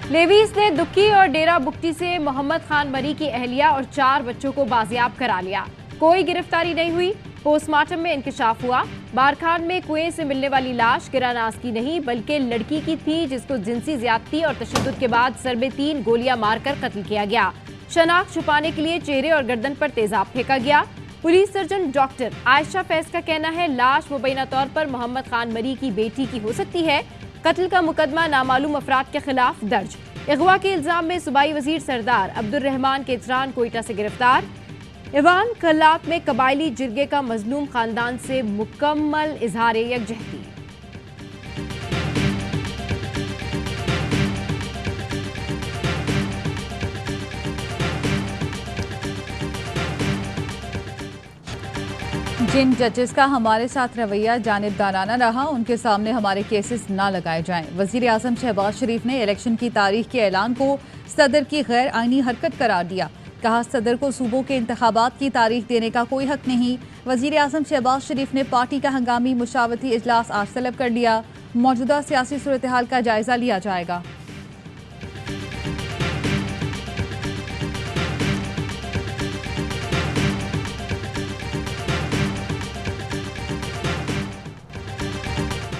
Levies ने दुक्की और डेरा बुक्टी से मोहम्मद खान मरी की अहलिया और 4 बच्चों को बाजियाब करा लिया। कोई गिरफ्तारी नहीं हुई। पोस्टमार्टम में इंकशाफ हुआ। बारखान में कुएं से मिलने वाली लाश किरानास की नहीं बल्कि लड़की की थी, जिसको जिनसी ज्यादती और तशद्दुद के बाद सर में 3 गोलियां मारकर कत्ल किया गया। शनाख्त छुपाने के लिए चेहरे और गर्दन पर तेजाब फेंका गया। Police surgeon doctor Ayesha Faiz का कहना है लाश मुबैना तौर पर मोहम्मद खान मरी की बेटी की हो सकती है। कत्ल का मुकदमा नामालूम अफराद के खिलाफ दर्ज। अगवा के इल्जाम में सूबाई वजीर सरदार अब्दुल रहमान केजरान कोयटा से गिरफ्तार। ईवान कल्लात में कबायली जिरगे का मजलूम खानदान से मुकम्मल इजहार यकजहती। जिन जजेस का हमारे साथ रवैया जानिबदाराना रहा उनके सामने हमारे केसेस ना लगाए जाएं। वजीर आजम शहबाज शरीफ ने इलेक्शन की तारीख के ऐलान को सदर की गैर आईनी हरकत करार दिया। कहा सदर को सूबों के इंतखाबात की तारीख देने का कोई हक नहीं। वजीर आजम शहबाज शरीफ ने पार्टी का हंगामी मुशावरती इजलास आज तलब कर लिया। मौजूदा सियासी सूरत हाल का जायजा लिया जाएगा।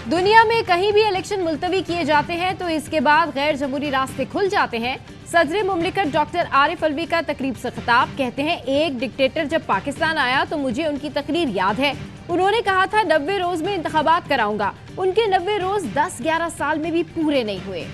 दुनिया में कहीं भी इलेक्शन मुलतवी किए जाते हैं तो इसके बाद गैर जमहूरी रास्ते खुल जाते हैं। सदर मुमलिकत डॉक्टर आरिफ अलवी का तकरीब से खिताब। कहते हैं एक डिक्टेटर जब पाकिस्तान आया तो मुझे उनकी तकरीर याद है। उन्होंने कहा था 90 रोज में इंतखाबात कराऊंगा। उनके 90 रोज 10-11 साल में भी पूरे नहीं हुए।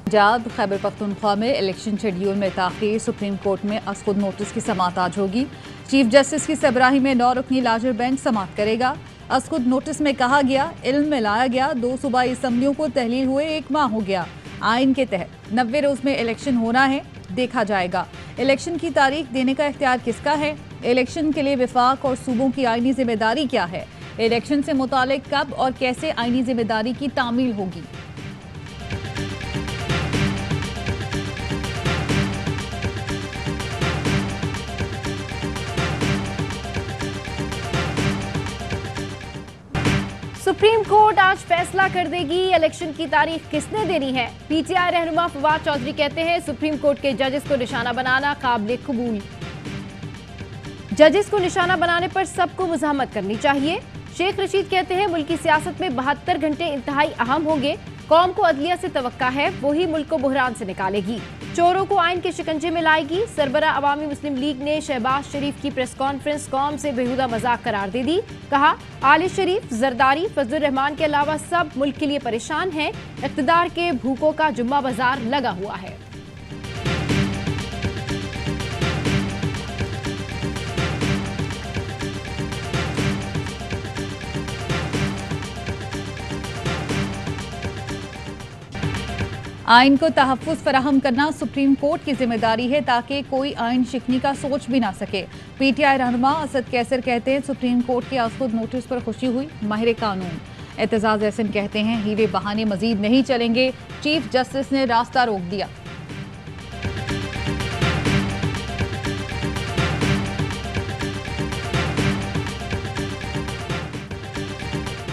पंजाब खैबर पख्तूनख्वा में इलेक्शन शेड्यूल में ताखीर। सुप्रीम कोर्ट में खुद नोटिस की समाअत आज होगी। चीफ जस्टिस की सरबराही में 9 रुकनी लार्जर बेंच समाअत करेगा। खुद नोटिस में कहा गया इल्म में लाया गया 2 सूबाई असम्बलियों को तहलील हुए 1 माह हो गया। आइन के तहत 90 रोज में इलेक्शन होना है, देखा जाएगा। इलेक्शन की तारीख देने का इख्तियार किसका है? इलेक्शन के लिए विफाक और सूबों की आइनी जिम्मेदारी क्या है? इलेक्शन से मुतालिक कब और कैसे आइनी जिम्मेदारी की तामील होगी? सुप्रीम कोर्ट आज फैसला कर देगी इलेक्शन की तारीख किसने देनी है। पीटीआई रहनुमा फवाद चौधरी कहते हैं सुप्रीम कोर्ट के जजेस को निशाना बनाना काबिल कबूल। जजेस को निशाना बनाने पर सबको मुज़ाहमत करनी चाहिए। शेख रशीद कहते हैं मुल्क की सियासत में 72 घंटे इंतहाई अहम होंगे। कौम को अदलिया से तवक्का है, वही मुल्क को बुहरान से निकालेगी, चोरों को आइन के शिकंजे में लाएगी। सरबरा अवामी मुस्लिम लीग ने शहबाज शरीफ की प्रेस कॉन्फ्रेंस कौम से बेहुदा मजाक करार दे दी। कहा आले शरीफ, जरदारी, फजलुर रहमान के अलावा सब मुल्क के लिए परेशान हैं। इक़्तिदार के भूखों का जुम्मा बाजार लगा हुआ है। आइन को तहफ़्फ़ुज़ फराहम करना सुप्रीम कोर्ट की जिम्मेदारी है ताकि कोई आइन शिकनी का सोच भी ना सके। पीटीआई रहनुमा असद कैसर कहते हैं सुप्रीम कोर्ट के खुद नोटिस पर खुशी हुई। माहिर कानून एतजाज़ एहसन कहते हैं हीरे बहाने मजीद नहीं चलेंगे। चीफ जस्टिस ने रास्ता रोक दिया।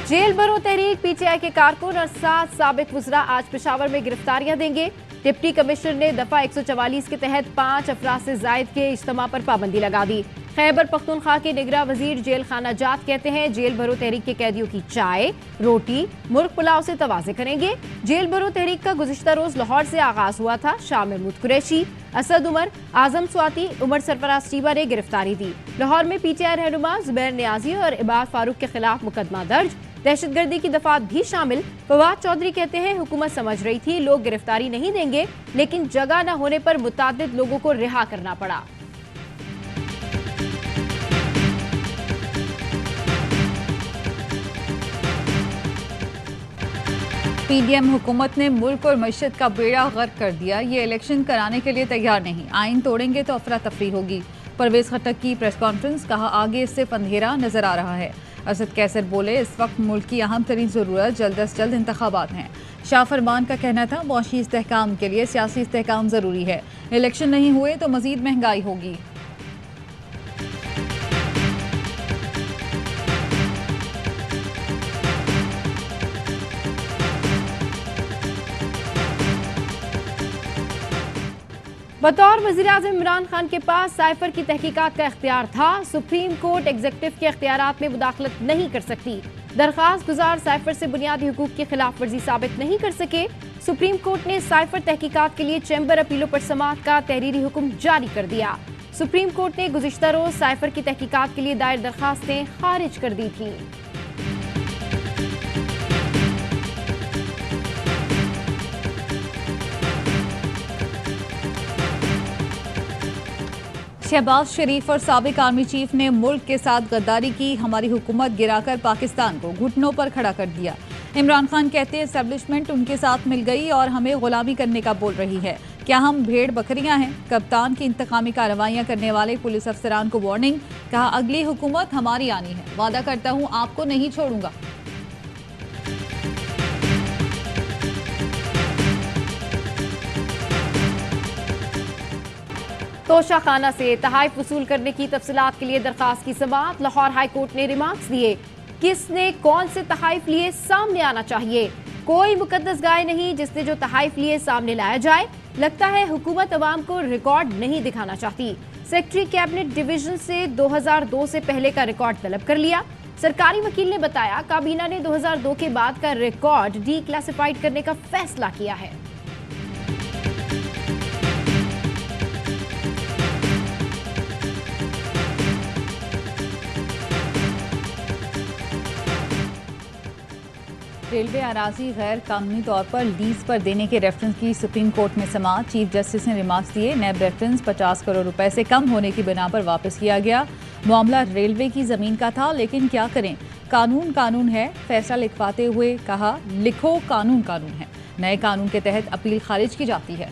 जेल भरो तहरीक पीटीआई के कारकुन और 7 साबिक वज़रा आज पेशावर में गिरफ्तारियां देंगे। डिप्टी कमिश्नर ने दफा 144 के तहत 5 अफराद से जायद के इज्तिमा पर पाबंदी लगा दी। खैबर पख्तूनख्वा के निगरां वजीर जेल खाना जात कहते हैं जेल भरो तहरीक के कैदियों की चाय, रोटी, मुर्ग पुलाव से तवाज़े करेंगे। जेल भरो तहरीक का गुज़िश्ता रोज लाहौर से आगाज हुआ था। शाह महमूद कुरैशी, असद उमर, आजम स्वाति, उमर सरफराज टीबा ने गिरफ्तारी दी। लाहौर में पीटीआई रहनुमा जुबैर नियाजी और इबाद फारूक के खिलाफ मुकदमा दर्ज। दहशतगर्दी की दफात भी शामिल। फवाद चौधरी कहते हैं हुकूमत समझ रही थी लोग गिरफ्तारी नहीं देंगे, लेकिन जगह न होने पर मुतादिद लोगों को रिहा करना पड़ा। पीडीएम हुकूमत ने मुल्क और मईशत का बेड़ा गर्क कर दिया। ये इलेक्शन कराने के लिए तैयार नहीं। आइन तोड़ेंगे तो अफरा तफरी होगी। परवेज खट्टक की प्रेस कॉन्फ्रेंस। कहा आगे इससे अंधेरा नजर आ रहा है। असद कैसर बोले इस वक्त मुल्क की अहम तरीन ज़रूरत जल्द अज जल्द इंतखाबात हैं। शाह फरमान का कहना था मुआशी इस्तेहकाम के लिए सियासी इस्तेहकाम ज़रूरी है। इलेक्शन नहीं हुए तो मजीद महंगाई होगी। बतौर वज़ीर-ए-आज़म इमरान खान के पास साइफर की तहकीकात का इख्तियार था। सुप्रीम कोर्ट एग्जीक्यूटिव के इख्तियारात में मुदाखलत नहीं कर सकती। दरख्वास्त गुजार साइफर से बुनियादी हुकूक की खिलाफ वर्जी साबित नहीं कर सके। सुप्रीम कोर्ट ने साइफर तहकीकात के लिए चैम्बर अपीलों पर समाअत का तहरीरी हुक्म जारी कर दिया। सुप्रीम कोर्ट ने गुज़िश्ता रोज साइफर की तहकीकात के लिए दायर दरख्वास्तें खारिज कर दी थी। शहबाज शरीफ और साबिक आर्मी चीफ ने मुल्क के साथ गद्दारी की, हमारी हुकूमत गिराकर पाकिस्तान को घुटनों पर खड़ा कर दिया। इमरान खान कहते हैं एस्टेब्लिशमेंट उनके साथ मिल गई और हमें गुलामी करने का बोल रही है। क्या हम भेड़ बकरियां हैं? कप्तान की इंतकामी कार्रवाइयां करने वाले पुलिस अफसरान को वार्निंग। कहा अगली हुकूमत हमारी आनी है, वादा करता हूं आपको नहीं छोड़ूंगा। तोशा खाना से तहाइफ वसूल करने की तफसीलात के लिए दरखास्त की समाअत। लाहौर हाई कोर्ट ने रिमार्क्स दिए, किसने कौन से तहाइफ लिए सामने आना चाहिए। कोई मुकद्दस गाय नहीं जिसने जो तहाइफ लिए सामने लाया जाए। लगता है हुकूमत अवाम को रिकॉर्ड नहीं दिखाना चाहती। सेक्रेटरी कैबिनेट डिवीजन से 2002 से पहले का रिकॉर्ड तलब कर लिया। सरकारी वकील ने बताया काबीना ने 2002 के बाद का रिकॉर्ड डी क्लासिफाइड करने का फैसला किया है। रेलवे अराजी गैर कानूनी तौर पर लीज पर देने के रेफरेंस की सुप्रीम कोर्ट में समाअत। चीफ जस्टिस ने रिमार्क्स दिए, नैब रेफरेंस 50 करोड़ रुपए से कम होने की बिना पर वापस किया गया। मामला रेलवे की जमीन का था, लेकिन क्या करें, कानून कानून है। फैसला लिखवाते हुए कहा लिखो कानून कानून है। नए कानून के तहत अपील खारिज की जाती है।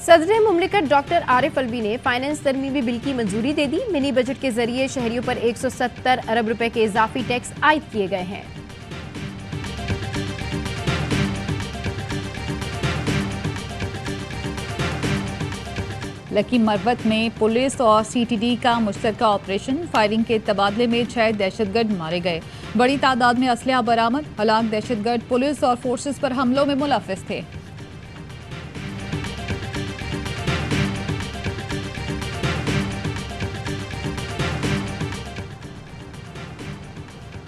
सदर मुमलिकत डॉक्टर आरिफ अलवी ने फाइनेंस तरमीमी बिल की मंजूरी दे दी। मिनी बजट के जरिए शहरियों पर 170 अरब रुपए के इजाफी टैक्स आयद किए गए हैं। लकी मरवत में पुलिस और सीटीडी का मुश्तरका ऑपरेशन। फायरिंग के तबादले में 6 दहशतगर्द मारे गए। बड़ी तादाद में असलहा बरामद। हलाक दहशतगर्द पुलिस और फोर्सेस पर हमलों में मुलव्विस थे।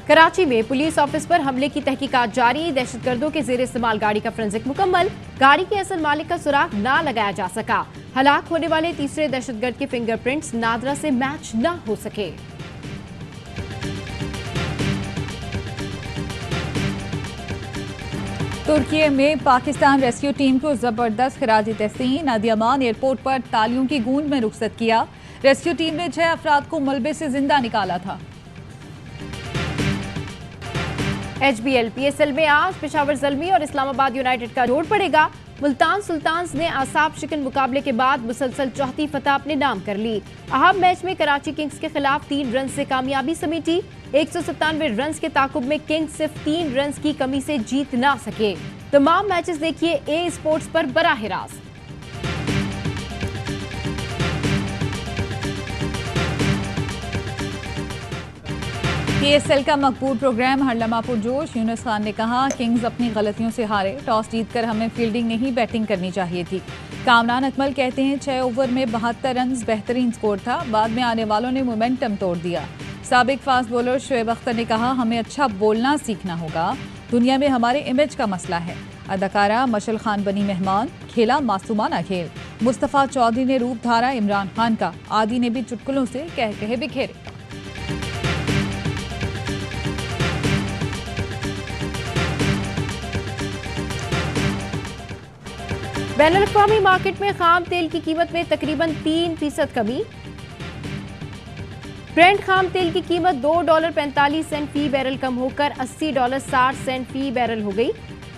कराची में पुलिस ऑफिस पर हमले की तहकीकात जारी। दहशतगर्दों के जेर इस्तेमाल गाड़ी का फोरेंसिक मुकम्मल। गाड़ी के असल मालिक का सुराग ना लगाया जा सका। हलाक होने वाले तीसरे दहशतगर्द के फिंगरप्रिंट्स नादरा से मैच न हो सके। तुर्की में पाकिस्तान रेस्क्यू टीम को जबरदस्त खिराजी तहसीन। अदियामान एयरपोर्ट पर तालियों की गूंज में रुखसत किया। रेस्क्यू टीम ने 6 अफराद को मलबे से जिंदा निकाला था। HBL PSL में आज पेशावर ज़ल्मी और इस्लामाबाद यूनाइटेड का जोड़ पड़ेगा। मुल्तान सुल्तान्स ने आसाब शिकन मुकाबले के बाद मुसलसल चौथी फतह अपने नाम कर ली। अहम मैच में कराची किंग्स के खिलाफ 3 रन से कामयाबी समेटी। 197 रन के ताकुब में किंग्स सिर्फ 3 रन की कमी से जीत ना सके। तमाम मैचेस देखिए ए स्पोर्ट्स पर बराह रास्त। PSL का मकबूल प्रोग्राम हर लम्हा पुरजोश। यूनुस खान ने कहा किंग्स अपनी गलतियों से हारे। टॉस जीतकर हमें फील्डिंग नहीं बैटिंग करनी चाहिए थी। कामरान अकमल कहते हैं 6 ओवर में 72 रन बेहतरीन स्कोर था। बाद में आने वालों ने मोमेंटम तोड़ दिया। साबिक फास्ट बॉलर शोएब अख्तर ने कहा हमें अच्छा बोलना सीखना होगा। दुनिया में हमारे इमेज का मसला है। अदाकारा मशल खान बनी मेहमान। खेला मासूमाना खेल। मुस्तफ़ा चौधरी ने रूप धारा इमरान खान का। आदि ने भी चुटकुलों से कह कहे बिखेरे। बैनुल-अक़वामी मार्केट में खाम तेल की कीमत में तकरीबन 3% कमी। ब्रेंट खाम तेल की कीमत $2.45 फी बैरल कम होकर $80.60 फी बैरल हो गई।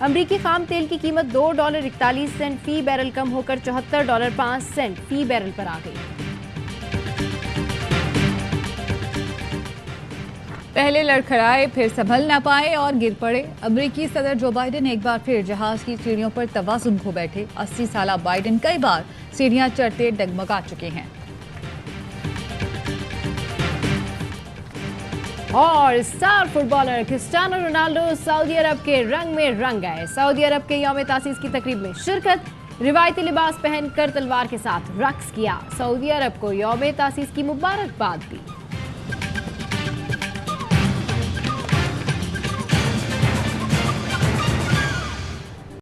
अमरीकी खाम तेल की कीमत $2.41 फी बैरल कम होकर $74.05 फी बैरल पर आ गई। पहले लड़खड़ाए फिर संभल ना पाए और गिर पड़े। अमेरिकी सदर जो बाइडेन एक बार फिर जहाज की सीढ़ियों पर तवाज़ुन खो बैठे। 80 साला बाइडेन कई बार सीढ़ियां चढ़ते डगमगा चुके हैं। और स्टार फुटबॉलर क्रिस्टियानो रोनाल्डो सऊदी अरब के रंग में रंग गए। सऊदी अरब के यौम तासीस की तकरीब में शिरकत, रिवायती लिबास पहनकर तलवार के साथ रक्स किया। सऊदी अरब को यौम तासीस की मुबारकबाद दी।